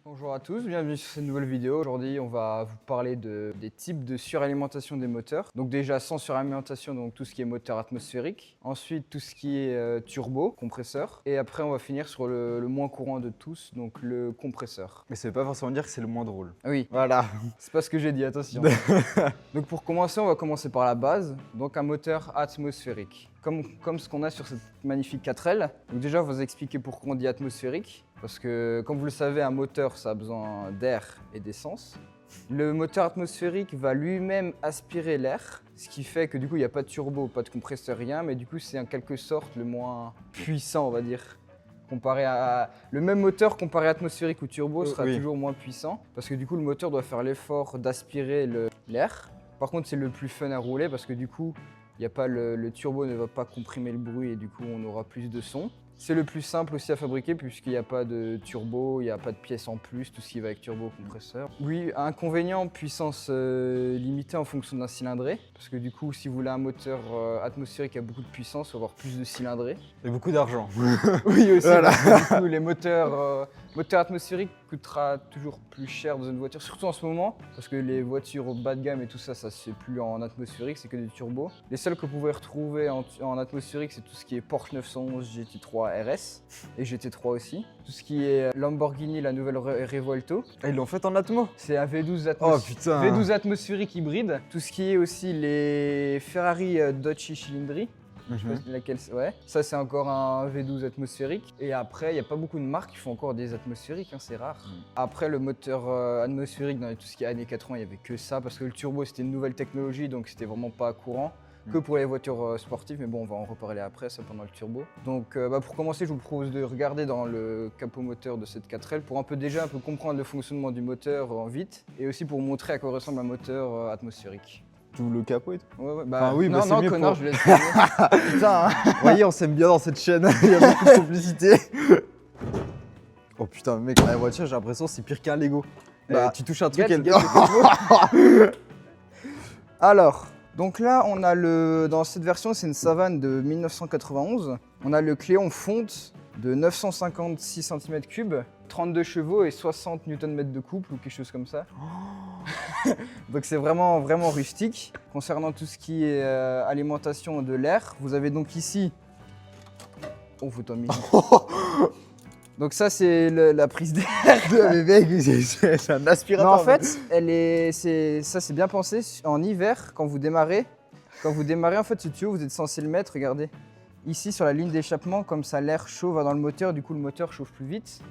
Bonjour à tous, bienvenue sur cette nouvelle vidéo. Aujourd'hui, on va vous parler des types de suralimentation des moteurs. Donc déjà, sans suralimentation, donc tout ce qui est moteur atmosphérique. Ensuite, tout ce qui est turbo, compresseur. Et après, on va finir sur le moins courant de tous, donc le compresseur. Mais ça veut pas forcément dire que c'est le moins drôle. Oui, Voilà. c'est pas ce que j'ai dit, attention. Donc pour commencer, on va commencer par la base. Donc un moteur atmosphérique. Comme ce qu'on a sur cette magnifique 4L. Donc déjà, on va vous expliquer pourquoi on dit atmosphérique. Parce que, comme vous le savez, un moteur, ça a besoin d'air et d'essence. Le moteur atmosphérique va lui-même aspirer l'air, ce qui fait que du coup, il n'y a pas de turbo, pas de compresseur, rien. Mais du coup, c'est en quelque sorte le moins puissant, on va dire. Comparé à le même moteur comparé atmosphérique ou turbo sera toujours moins puissant. Parce que du coup, le moteur doit faire l'effort d'aspirer l'air. Par contre, c'est le plus fun à rouler parce que du coup, il y a pas le turbo ne va pas comprimer le bruit et du coup, on aura plus de son. C'est le plus simple aussi à fabriquer puisqu'il n'y a pas de turbo, il n'y a pas de pièces en plus, tout ce qui va avec turbo, compresseur. Oui, inconvénient, puissance limitée en fonction d'un cylindré. Parce que du coup, si vous voulez un moteur atmosphérique qui a beaucoup de puissance, il va avoir plus de cylindrés. Et beaucoup d'argent. Oui aussi, Voilà. parce que du coup, les moteurs atmosphériques coûtera toujours plus cher dans une voiture, surtout en ce moment, parce que les voitures bas de gamme et tout ça, ça se fait plus en atmosphérique, c'est que des turbos. Les seuls que vous pouvez retrouver en atmosphérique, c'est tout ce qui est Porsche 911 GT3 RS et GT3 aussi. Tout ce qui est Lamborghini, la nouvelle Revuelto. Ah, ils l'ont fait en atmo. C'est un V12 Oh putain. V12 atmosphérique hybride. Tout ce qui est aussi les Ferrari Dodge Cylindri. Je sais pas laquelle c'est. Ouais. Ça, c'est encore un V12 atmosphérique. Et après, il n'y a pas beaucoup de marques qui font encore des atmosphériques, hein, c'est rare. Après, le moteur atmosphérique, dans tout ce qui est années 80, il n'y avait que ça, parce que le turbo, c'était une nouvelle technologie, donc c'était vraiment pas courant. Que pour les voitures sportives, mais bon, on va en reparler après, ça pendant le turbo. Donc pour commencer, je vous propose de regarder dans le capot moteur de cette 4L pour un peu comprendre le fonctionnement du moteur en vite, et aussi pour vous montrer à quoi ressemble un moteur atmosphérique. Tout le capot et tout. Ouais, Enfin, oui, non, c'est non, mieux connard, pour- je laisse terminer. Putain, hein. Vous voyez, on s'aime bien dans cette chaîne, il y a beaucoup de complicité. Oh putain, mec, la voiture, j'ai l'impression que c'est pire qu'un Lego. Bah, Tu touches un truc, Regarde, elle... regarde le capot. Alors, donc là, on a dans cette version, c'est une Savane de 1991. On a le Cléon fonte de 956 cm3, 32 chevaux et 60 Nm de couple ou quelque chose comme ça. Donc c'est vraiment rustique. Concernant tout ce qui est alimentation de l'air, vous avez donc ici... Oh, faut t'en mettre. Donc ça, c'est la prise d'air. Mais mec, c'est un aspirateur. Non, en fait, c'est bien pensé. En hiver, quand vous démarrez, en fait, ce tuyau, vous êtes censé le mettre, regardez, ici sur la ligne d'échappement, comme ça l'air chaud va dans le moteur, du coup le moteur chauffe plus vite.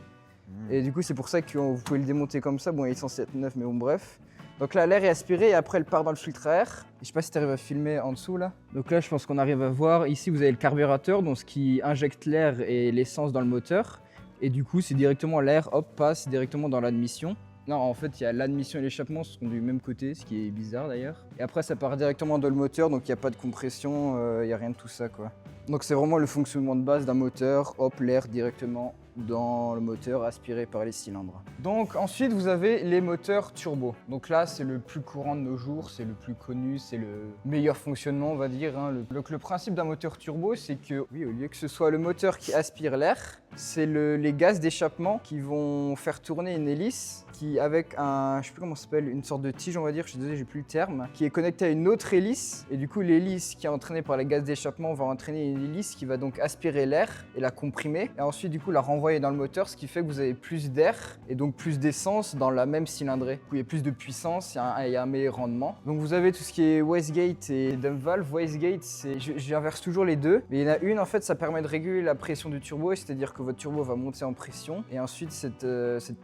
Et du coup, c'est pour ça que vous pouvez le démonter comme ça. Bon, il est censé être neuf, mais bon, bref. Donc là, l'air est aspiré et après, elle part dans le filtre à air. Et je sais pas si tu arrives à filmer en dessous là. Donc là, je pense qu'on arrive à voir. Ici, vous avez le carburateur, donc ce qui injecte l'air et l'essence dans le moteur. Et du coup, c'est directement l'air, hop, passe directement dans l'admission. Non, en fait, il y a l'admission et l'échappement sont du même côté, ce qui est bizarre d'ailleurs. Et après, ça part directement dans le moteur, donc il n'y a pas de compression, il n'y a rien de tout ça, quoi. Donc c'est vraiment le fonctionnement de base d'un moteur, hop, l'air directement dans le moteur aspiré par les cylindres. Donc ensuite, vous avez les moteurs turbo. Donc là, c'est le plus courant de nos jours, c'est le plus connu, c'est le meilleur fonctionnement, on va dire, hein. Donc le principe d'un moteur turbo, c'est que, oui, au lieu que ce soit le moteur qui aspire l'air, c'est les gaz d'échappement qui vont faire tourner une hélice qui, avec je sais plus comment ça s'appelle, une sorte de tige, on va dire, je suis désolé, j'ai plus le terme, qui est connectée à une autre hélice. Et du coup, l'hélice qui est entraînée par les gaz d'échappement va entraîner une hélice qui va donc aspirer l'air et la comprimer. Et ensuite, du coup, la renvoyer dans le moteur, ce qui fait que vous avez plus d'air et donc plus d'essence dans la même cylindrée. Du coup, il y a plus de puissance, il y a un meilleur rendement. Donc vous avez tout ce qui est wastegate et dump valve. Wastegate, j'inverse toujours les deux. Mais il y en a une, en fait, ça permet de réguler la pression du turbo, c'est-à-dire que votre turbo va monter en pression. Et ensuite, cette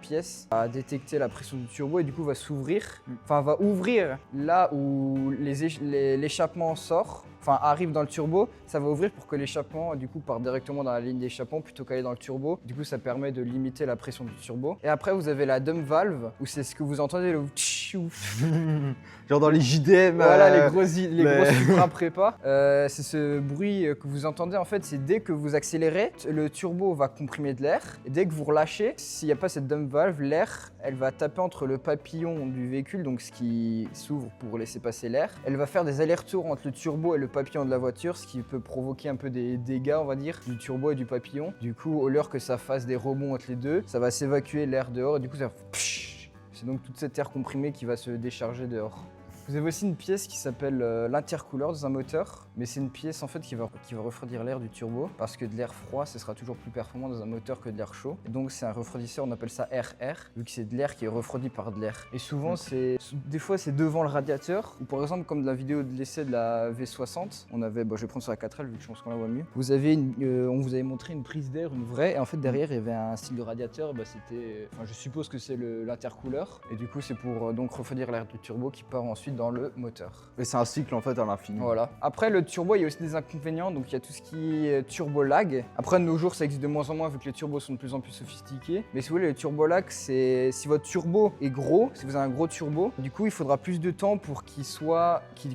pièce va détecter la pression du turbo et du coup va s'ouvrir, enfin va ouvrir là où l'échappement sort, enfin arrive dans le turbo, ça va ouvrir pour que l'échappement du coup part directement dans la ligne d'échappement plutôt qu'aller dans le turbo. Du coup, ça permet de limiter la pression du turbo. Et après, vous avez la dump valve où c'est ce que vous entendez, le Genre dans les JDM. voilà, les grosses Supra prépa. C'est ce bruit que vous entendez, en fait, c'est dès que vous accélérez, le turbo va comprimer de l'air. Et dès que vous relâchez, s'il n'y a pas cette dump valve, l'air, elle va taper entre le papillon du véhicule, donc ce qui s'ouvre pour laisser passer l'air. Elle va faire des allers-retours entre le turbo et le papillon de la voiture, ce qui peut provoquer un peu des dégâts, on va dire, du turbo et du papillon. Du coup, au lieu que ça fasse des rebonds entre les deux, ça va s'évacuer l'air dehors et du coup ça va... C'est donc toute cette air comprimée qui va se décharger dehors. Vous avez aussi une pièce qui s'appelle l'intercooleur dans un moteur, mais c'est une pièce en fait qui va refroidir l'air du turbo parce que de l'air froid, ce sera toujours plus performant dans un moteur que de l'air chaud. Et donc c'est un refroidisseur, on appelle ça RR, vu que c'est de l'air qui est refroidi par de l'air. Et souvent, des fois c'est devant le radiateur, ou par exemple comme de la vidéo de l'essai de la V60, on avait, je vais prendre sur la 4L vu que je pense qu'on la voit mieux. Vous avez on vous avait montré une prise d'air, une vraie, et en fait derrière il y avait un style de radiateur, je suppose que c'est l'intercooleur, et du coup c'est pour donc refroidir l'air du turbo qui part ensuite dans le moteur. Et c'est un cycle en fait à l'infini. Voilà. Après le turbo, il y a aussi des inconvénients, donc il y a tout ce qui est turbo lag. Après de nos jours, ça existe de moins en moins vu que les turbos sont de plus en plus sophistiqués. Mais si vous voulez, le turbo lag, c'est si votre turbo est gros, si vous avez un gros turbo, du coup il faudra plus de temps pour qu'il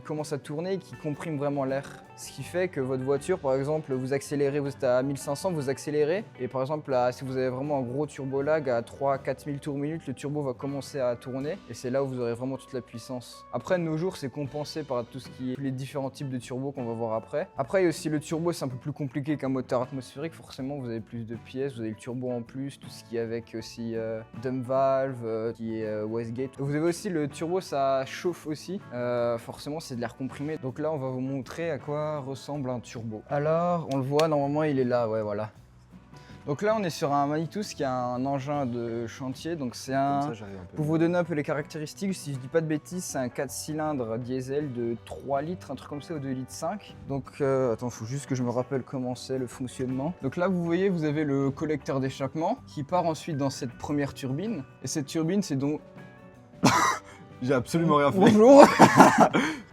commence à tourner et qu'il comprime vraiment l'air. Ce qui fait que votre voiture, par exemple, vous accélérez, vous êtes à 1500, vous accélérez. Et par exemple, si vous avez vraiment un gros turbo lag à 3-4 000 tours minute, le turbo va commencer à tourner. Et c'est là où vous aurez vraiment toute la puissance. Après, de nos jours, c'est compensé par tous les différents types de turbos qu'on va voir après. Après, il y a aussi le turbo, c'est un peu plus compliqué qu'un moteur atmosphérique. Forcément, vous avez plus de pièces, vous avez le turbo en plus, tout ce qui est avec aussi dump valve, qui est wastegate. Vous avez aussi le turbo, ça chauffe aussi. Forcément, c'est de l'air comprimé. Donc là, on va vous montrer à quoi ressemble un turbo. Alors, on le voit, normalement, il est là, ouais, voilà. Donc là, on est sur un Manitou qui a un engin de chantier, donc c'est un... Pour vous donner un peu les caractéristiques, si je dis pas de bêtises, c'est un 4 cylindres diesel de 3 litres, un truc comme ça, ou 2 litres 5. Donc, attends, faut juste que je me rappelle comment c'est le fonctionnement. Donc là, vous voyez, vous avez le collecteur d'échappement qui part ensuite dans cette première turbine. Et cette turbine, c'est donc... J'ai absolument rien fait. Bonjour.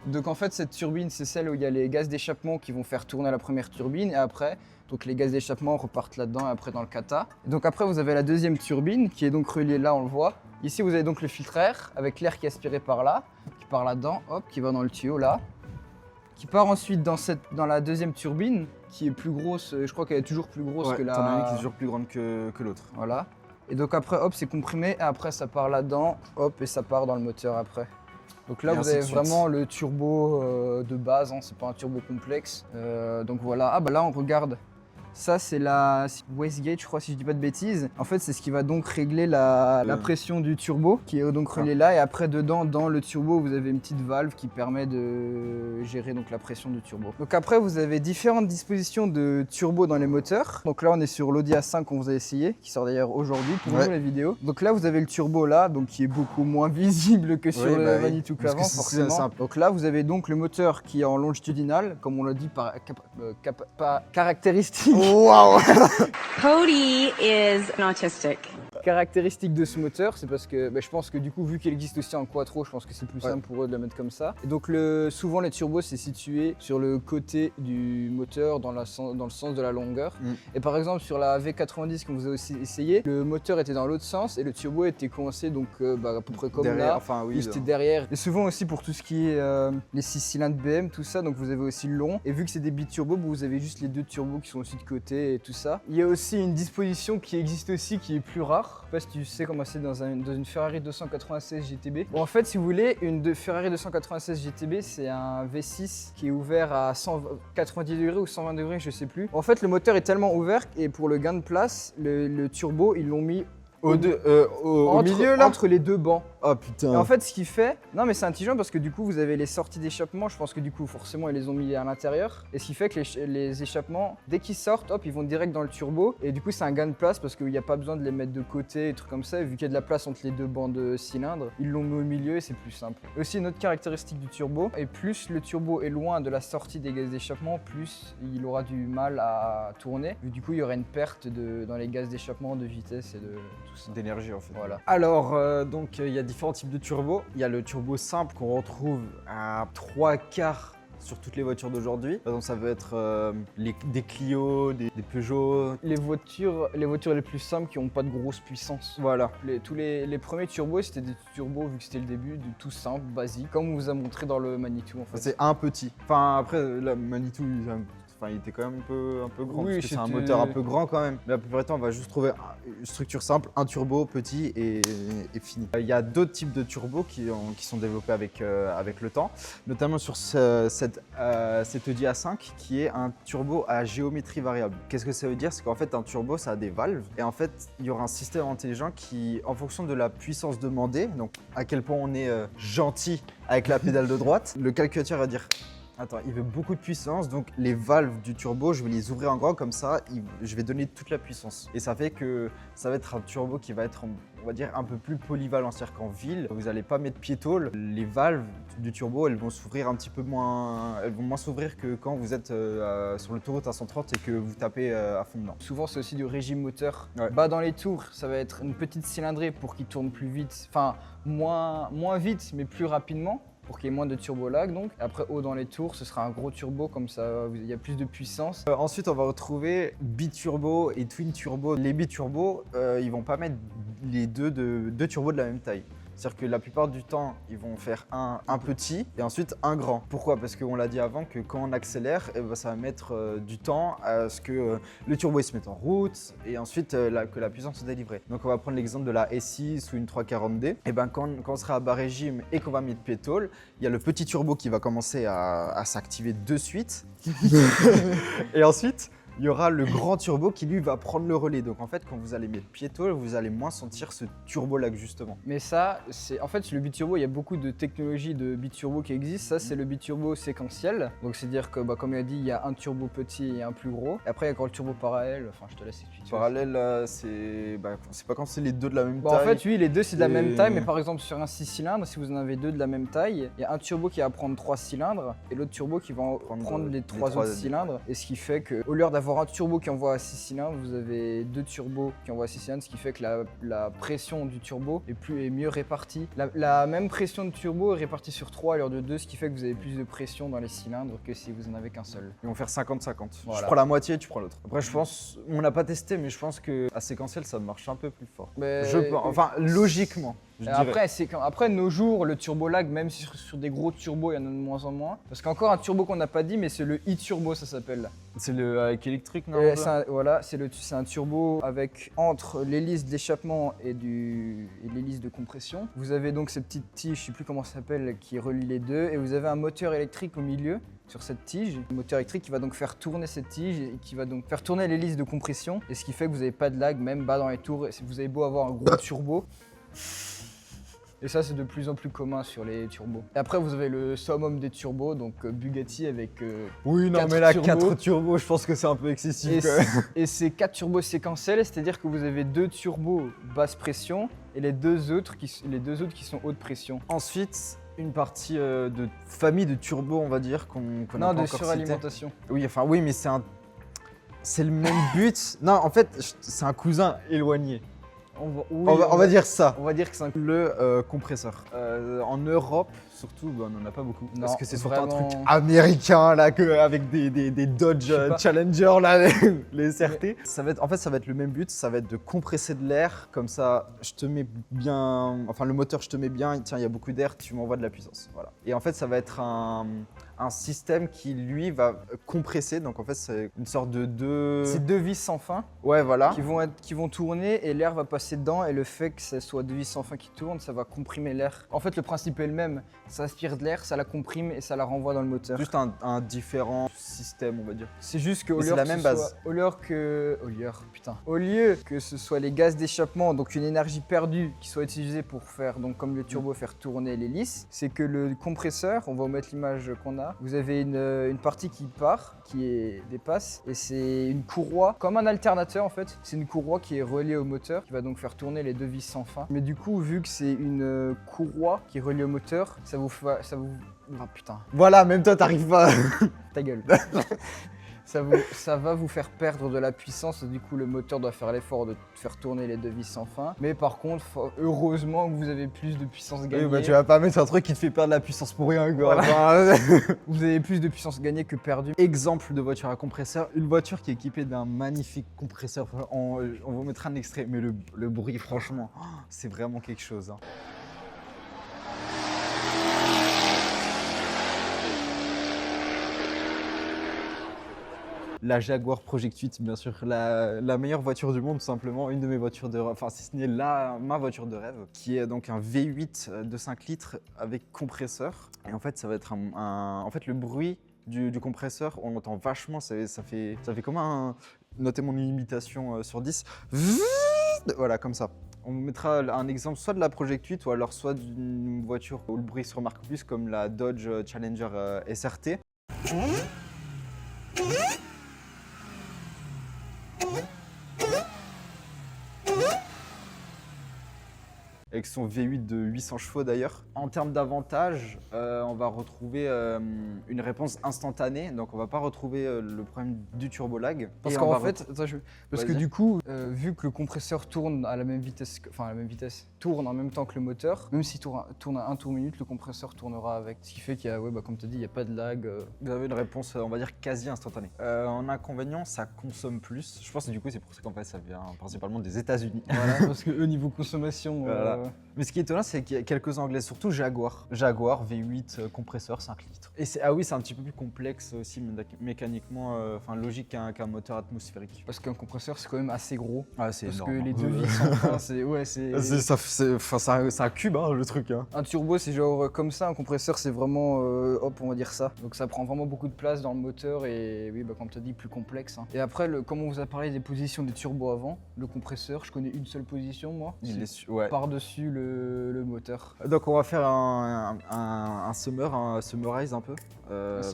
Donc en fait, cette turbine, c'est celle où il y a les gaz d'échappement qui vont faire tourner la première turbine et après, donc les gaz d'échappement repartent là-dedans et après dans le kata. Et donc après, vous avez la deuxième turbine qui est donc reliée là, on le voit. Ici, vous avez donc le filtre air avec l'air qui est aspiré par là, qui part là-dedans, hop, qui va dans le tuyau là, qui part ensuite dans la deuxième turbine qui est plus grosse. Je crois qu'elle est toujours plus grosse que la. T'en as une qui est toujours plus grande que l'autre. Voilà. Et donc après, hop, c'est comprimé et après ça part là-dedans, hop, et ça part dans le moteur après. Donc là, vous avez vraiment le turbo de base, hein, c'est pas un turbo complexe. Donc voilà, ah bah là on regarde. Ça, c'est la wastegate, je crois, si je dis pas de bêtises. En fait, c'est ce qui va donc régler la pression du turbo, qui est donc relié là. Et après, dedans, dans le turbo, vous avez une petite valve qui permet de gérer donc la pression du turbo. Donc après, vous avez différentes dispositions de turbo dans les moteurs. Donc là, on est sur l'Audi A5 qu'on vous a essayé, qui sort d'ailleurs aujourd'hui pour nous les vidéos. Donc là, vous avez le turbo là, donc qui est beaucoup moins visible que sur le Manitou qu'avant, forcément. Donc là, vous avez donc le moteur qui est en longitudinal, comme on l'a dit par caractéristique. Wow. Cody is autistic. Caractéristique de ce moteur, c'est parce que je pense que du coup, vu qu'il existe aussi en quattro, je pense que c'est plus simple pour eux de le mettre comme ça. Et donc souvent les turbos, c'est situé sur le côté du moteur dans le sens de la longueur. Et par exemple sur la V90 qu'on vous a aussi essayé, le moteur était dans l'autre sens et le turbo était coincé donc à peu près comme derrière, là, enfin, oui, c'était derrière. Et souvent aussi pour tout ce qui est les 6 cylindres BM, tout ça, donc vous avez aussi le long. Et vu que c'est des biturbos, vous avez juste les deux turbos qui sont aussi de côté et tout ça. Il y a aussi une disposition qui existe aussi qui est plus rare. Je sais pas si tu sais comment c'est dans une Ferrari 296 GTB. Bon, en fait, si vous voulez, une Ferrari 296 GTB, c'est un V6 qui est ouvert à 190 degrés ou 120 degrés, je sais plus. En fait, le moteur est tellement ouvert et pour le gain de place, le turbo, ils l'ont mis au milieu là, entre les deux bancs. Oh putain. Et en fait, ce qu'il fait, non mais c'est intelligent parce que du coup, vous avez les sorties d'échappement. Je pense que du coup, forcément, ils les ont mis à l'intérieur. Et ce qui fait que les échappements, dès qu'ils sortent, hop, ils vont direct dans le turbo. Et du coup, c'est un gain de place parce qu'il n'y a pas besoin de les mettre de côté et trucs comme ça. Et vu qu'il y a de la place entre les deux bancs de cylindres, ils l'ont mis au milieu et c'est plus simple. Aussi, une autre caractéristique du turbo, et plus le turbo est loin de la sortie des gaz d'échappement, plus il aura du mal à tourner. Et du coup, il y aura une perte dans les gaz d'échappement, de vitesse et de tout ça. D'énergie en fait. Voilà. Alors, donc il y a différents types de turbos. Il y a le turbo simple qu'on retrouve à 3/4 sur toutes les voitures d'aujourd'hui. Par exemple, ça va être des Clio, des Peugeot. Les voitures les plus simples qui n'ont pas de grosse puissance. Voilà. Les premiers turbos, c'était des turbos, vu que c'était le début, de tout simple, basique, comme on vous a montré dans le Manitou en fait. C'est un petit. Enfin après, la Manitou, Enfin, il était quand même un peu grand, Oui, parce que c'est un c'était- moteur un peu grand quand même. Mais la plupart du temps, on va juste trouver une structure simple, un turbo petit et fini. Il y a d'autres types de turbos qui sont développés avec le temps, notamment sur cette Audi A5 qui est un turbo à géométrie variable. Qu'est-ce que ça veut dire? C'est qu'en fait, un turbo, ça a des valves et en fait, il y aura un système intelligent qui, en fonction de la puissance demandée, donc à quel point on est gentil avec la pédale de droite, le calculateur va dire attends, il veut beaucoup de puissance, donc les valves du turbo, je vais les ouvrir en grand comme ça, je vais donner toute la puissance. Et ça fait que ça va être un turbo qui va être, on va dire, un peu plus polyvalent. C'est-à-dire qu'en ville, vous n'allez pas mettre pied-tôle. Les valves du turbo, elles vont s'ouvrir un petit peu moins, elles vont moins s'ouvrir que quand vous êtes sur l'autoroute à 130 et que vous tapez à fond dedans. Souvent, c'est aussi du régime moteur. Ouais. Bas dans les tours, ça va être une petite cylindrée pour qu'il tourne plus vite, enfin moins vite, mais plus rapidement, pour qu'il y ait moins de turbo lag donc. Après, haut dans les tours, ce sera un gros turbo, comme ça il y a plus de puissance. Ensuite, on va retrouver biturbo et twin turbo. Les biturbos, ils vont pas mettre les deux turbos de la même taille. C'est-à-dire que la plupart du temps, ils vont faire un petit et ensuite un grand. Pourquoi? Parce qu'on l'a dit avant que quand on accélère, eh ben, ça va mettre du temps à ce que le turbo il se mette en route et ensuite que la puissance soit délivrée. Donc on va prendre l'exemple de la S6 ou une 340D. Et ben, quand on sera à bas régime et qu'on va mettre pétole, il y a le petit turbo qui va commencer à s'activer de suite. Et ensuite, il y aura le grand turbo qui lui va prendre le relais. Donc en fait, quand vous allez mettre piétole, vous allez moins sentir ce turbo lag justement. Mais ça, c'est en fait le biturbo, il y a beaucoup de technologies de biturbo qui existent. Ça, c'est le biturbo séquentiel. Donc c'est-à-dire que, comme il a dit, il y a un turbo petit et un plus gros. Et après, il y a encore le turbo parallèle. Enfin, je te laisse expliquer. Parallèle, c'est pas quand c'est les deux de la même Bon, taille. en fait, oui, les deux c'est de la même Et- taille, mais par exemple sur un 6 cylindres, si vous en avez deux de la même taille, il y a un turbo qui va prendre 3 cylindres et l'autre turbo qui va prendre les 3 trois autres cylindres. Et ce qui fait qu'au lieu d'avoir un turbo qui envoie à 6 cylindres, vous avez deux turbos qui envoient à 6 cylindres, ce qui fait que la pression du turbo est mieux répartie. La même pression de turbo est répartie sur 3 à l'heure de 2, ce qui fait que vous avez plus de pression dans les cylindres que si vous en avez qu'un seul. Ils vont faire 50-50. Voilà. Je prends la moitié, tu prends l'autre. Après, je pense, on n'a pas testé, mais je pense que à séquentiel, ça marche un peu plus fort. Mais- Je pense, enfin, logiquement. Je dirais. Après, nos jours, le turbo lag, même si sur des gros turbos, il y en a de moins en moins. Parce qu'encore un turbo qu'on n'a pas dit, mais c'est le e-turbo, ça s'appelle. C'est le avec électrique, non? Voilà, c'est un turbo avec entre l'hélice d'échappement et l'hélice de compression. Vous avez donc cette petite tige, je sais plus comment ça s'appelle, qui relie les deux, et vous avez un moteur électrique au milieu sur cette tige. Le moteur électrique qui va donc faire tourner cette tige et qui va donc faire tourner l'hélice de compression, et ce qui fait que vous n'avez pas de lag, même bas dans les tours. Et si vous avez beau avoir un gros turbo. Et ça, c'est de plus en plus commun sur les turbos. Et après, vous avez le summum des turbos, donc Bugatti avec Oui, non, 4 mais là, turbos. 4 turbos, je pense que c'est un peu excessif. Et quand même. et c'est 4 turbos séquentiels, c'est-à-dire que vous avez 2 turbos basse pression et les deux autres qui sont haute pression. Ensuite, une partie de famille de turbos, on va dire, qu'on n'a pas Non, de encore cité. suralimentation. Oui, mais c'est le même but. Non, en fait, c'est un cousin éloigné. On va dire ça. On va dire que c'est un... Le compresseur. En Europe, surtout, on n'en a pas beaucoup. Non, parce que c'est surtout vraiment. un truc américain, là, avec des Dodge Je sais pas. Challenger, là, les SRT. Ça va être le même but, ça va être de compresser de l'air. Comme ça, je te mets bien. Enfin, le moteur, je te mets bien. Tiens, il y a beaucoup d'air, tu m'envoies de la puissance. Voilà. Et en fait, ça va être un système qui, lui, va compresser. Donc, en fait, c'est une sorte de deux. C'est 2 vis sans fin Ouais, voilà. qui vont tourner et l'air va passer dedans, et le fait que ce soit 2 vis sans fin qui tournent, ça va comprimer l'air. En fait, le principe est le même. Ça aspire de l'air, ça la comprime et ça la renvoie dans le moteur. Juste un différent système, on va dire. C'est juste qu'au Mais lieu c'est la que ce même base. soit- au lieu que ce soit les gaz d'échappement, donc une énergie perdue qui soit utilisée pour faire, donc comme le turbo, faire tourner l'hélice, c'est que le compresseur, on va mettre l'image qu'on a, vous avez une partie qui part, dépasse, et c'est une courroie, comme un alternateur en fait, c'est une courroie qui est reliée au moteur, qui va donc faire tourner les 2 vis sans fin. Mais du coup, vu que c'est une courroie qui est reliée au moteur, ça vous... Ah putain, Voilà, même toi, t'arrives pas. ta gueule. Ça va vous faire perdre de la puissance, et du coup le moteur doit faire l'effort de faire tourner les 2 vis sans fin. Mais par contre, heureusement que vous avez plus de puissance gagnée. Oui, bah, tu vas pas mettre un truc qui te fait perdre la puissance pour rien, quoi. Voilà. Enfin, Vous avez plus de puissance gagnée que perdue. exemple de voiture à compresseur, une voiture qui est équipée d'un magnifique compresseur. On vous mettra un extrait, mais le bruit, franchement, c'est vraiment quelque chose. Hein. La Jaguar Project 8, bien sûr, la meilleure voiture du monde, tout simplement, une de mes voitures de rêve, enfin si ce n'est ma voiture de rêve, qui est donc un V8 de 5 litres avec compresseur. Et en fait, ça va être en fait, le bruit du compresseur, on entend vachement, ça fait comme un... Notez mon imitation sur 10. Voilà, comme ça. On vous mettra un exemple soit de la Project 8 ou alors soit d'une voiture où le bruit se remarque plus comme la Dodge Challenger SRT. Avec son V8 de 800 chevaux d'ailleurs. En termes d'avantages, on va retrouver une réponse instantanée, donc on va pas retrouver le problème du turbo lag. Parce Et qu'en on va fait, attends, parce que Vas-y. du coup, vu que le compresseur tourne à la même vitesse, tourne en même temps que le moteur, même s'il tourne à 1 tour minute, le compresseur tournera avec. Ce qui fait qu'il y a, ouais, bah, comme tu as dit, il n'y a pas de lag. Vous avez une réponse, on va dire, quasi instantanée. En inconvénient, ça consomme plus. Je pense que du coup, c'est pour ça qu'en fait, ça vient principalement des États-Unis. Voilà, parce que eux, niveau consommation. Voilà. Mais ce qui est étonnant, c'est qu'il y a quelques anglais, surtout Jaguar. Jaguar V8 compresseur 5 litres. Et ah oui, c'est un petit peu plus complexe aussi mécaniquement, enfin logique qu'un moteur atmosphérique. Parce qu'un compresseur, c'est quand même assez gros. Ah, c'est Parce énorme. que hein. les devis enfin, c'est. Ouais, c'est. C'est un cube, hein, le truc. Hein. Un turbo, c'est genre comme ça, un compresseur, c'est vraiment. Hop, on va dire ça. Donc ça prend vraiment beaucoup de place dans le moteur et, oui, bah, comme tu as dit, plus complexe. Hein. Et après, comme on vous a parlé des positions des turbos avant, le compresseur, je connais une seule position, moi. Ouais. Par-dessus le moteur. Donc on va faire un summarize un peu.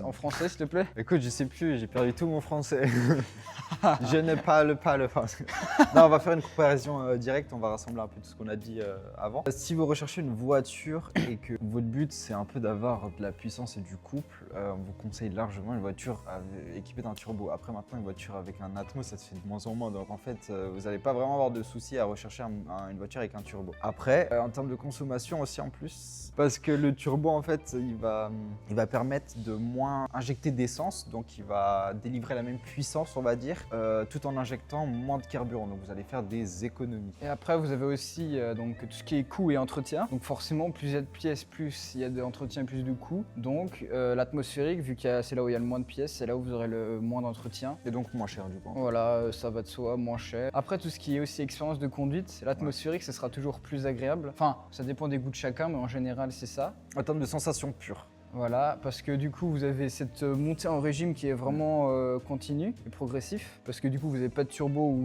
En français, s'il te plaît. Écoute, je sais plus, j'ai perdu tout mon français. Je n'ai pas le français. Non, on va faire une comparaison directe, on va rassembler un peu tout ce qu'on a dit avant. Si vous recherchez une voiture et que votre but c'est un peu d'avoir de la puissance et du couple, on vous conseille largement une voiture équipée d'un turbo. Après maintenant, une voiture avec un Atmos, ça se fait de moins en moins, donc en fait, vous n'allez pas vraiment avoir de soucis à rechercher une voiture avec un turbo. Après, en termes de consommation aussi en plus, parce que le turbo en fait, il va permettre de moins injecter d'essence, donc il va délivrer la même puissance, on va dire, tout en injectant moins de carburant, donc vous allez faire des économies. Et après, vous avez aussi donc, tout ce qui est coût et entretien. Donc forcément, plus il y a de pièces, plus il y a d'entretien, plus de coûts. Donc l'atmosphérique, vu que c'est là où il y a le moins de pièces, c'est là où vous aurez le moins d'entretien. Et donc moins cher du coup. Voilà, ça va de soi, moins cher. Après, tout ce qui est aussi expérience de conduite, l'atmosphérique, ce sera toujours plus agréable. Enfin, ça dépend des goûts de chacun, mais en général, c'est ça. En termes de sensations pures. Voilà, parce que du coup, vous avez cette montée en régime qui est vraiment continue et progressif. Parce que du coup, vous n'avez pas de turbo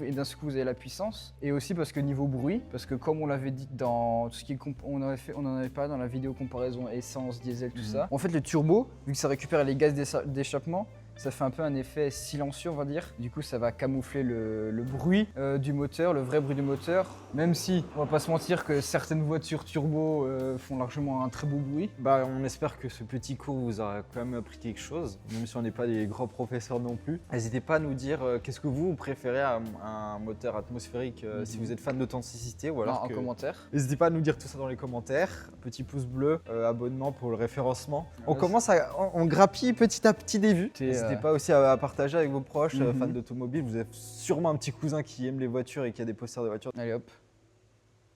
et d'un seul coup, vous avez la puissance. Et aussi parce que niveau bruit, parce que comme on l'avait dit dans tout ce qui est on en avait pas dans la vidéo comparaison essence, diesel, tout ça. En fait, le turbo, vu que ça récupère les gaz d'échappement, ça fait un peu un effet silencieux, on va dire. Du coup, ça va camoufler le bruit du moteur, le vrai bruit du moteur. Même si, on va pas se mentir que certaines voitures turbo font largement un très beau bruit. Bah, on espère que ce petit cours vous aura quand même appris quelque chose, même si on n'est pas des grands professeurs non plus. N'hésitez pas à nous dire qu'est-ce que vous préférez à un moteur atmosphérique, si vous êtes fan d'authenticité ou alors En commentaire. N'hésitez pas à nous dire tout ça dans les commentaires. Petit pouce bleu, abonnement pour le référencement. On Ouais, commence on grappille petit à petit des vues. N'hésitez pas aussi à partager avec vos proches, fans d'automobile. Vous avez sûrement un petit cousin qui aime les voitures et qui a des posters de voitures. Allez hop,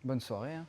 bonne soirée. Hein.